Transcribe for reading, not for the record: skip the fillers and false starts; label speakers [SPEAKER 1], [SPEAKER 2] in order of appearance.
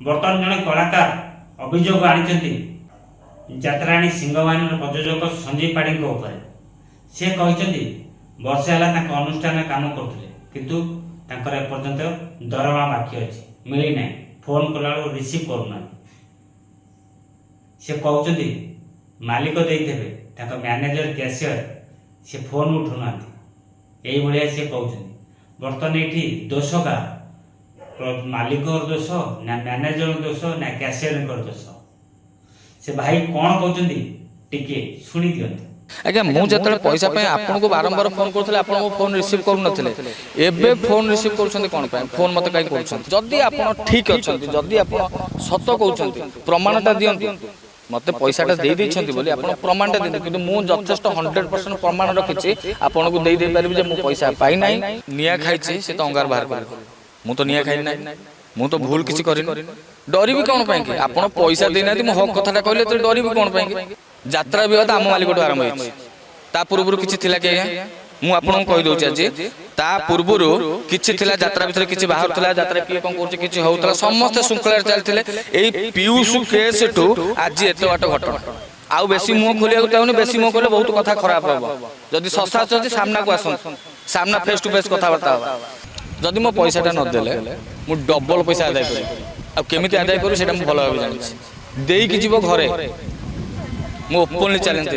[SPEAKER 1] बर्तमान जड़े कलाकार अभियोग आनी जात्राणी सिंहवाहिनी प्रयोजक संजीव पाढ़ी से कहते वर्षे है अनुष्ठान काम करते किंतु एपर्यंत दरमा बाकी अच्छी मिली ना फोन कला रिसीव करना से कहते मालिक देते मैनेजर कैशियर से फोन उठुना यही से कहते बर्तमान ये दोष का मालिक दोष ना मैनेजर दोष ना कैशियर दोष से भाई कौन कहते टिके शुणी दियंतु।
[SPEAKER 2] आज्ञा मुझे पैसा आपन को बारंबार फोन करते आपन फोन रिसीव करूँ एबे फोन रिसीव कर कौन फोन मत कहीं करुँच आप ठीक अच्छा जदि आप सत कहते प्रमाणटा दिंतु मत पैसाटा दे आप प्रमाणटा दिखाते कि मुझे जथेष 100% प्रमाण रखी आपन को दे पारि मु पैसा पाई ना निया खाई से तो अंगार बाहर कर मु तो निया खाई ना मु तो भूल किसी कर डरी कौन पाई आप पैसा देना मो हक कथा कहले तो डरी कौन पाई यात्रा विवाद आम मालिक आरंभ होता पूर्व किसी मुझे कहीदे आज ता पूर्व किसी यात्रा भितर किसी बाहर यात्रा किए कौन कर होता समस्त श्रृंखला चलते पीयूष केस टू आज एत बाट घटना आउ बेसी मुह खोलिया चाहूनी बेसी मुह खोले बहुत कथा खराब हम जदि ससा अच्छी सामना को आस सामना फेस टू फेस कथबार्ता जदि मो पैसाटा नदेले मु डबल पैसा आदाय करी केमी आदाय करूँ भल भाव जानी देकी जीव घरे मु ओपनली चैलेंज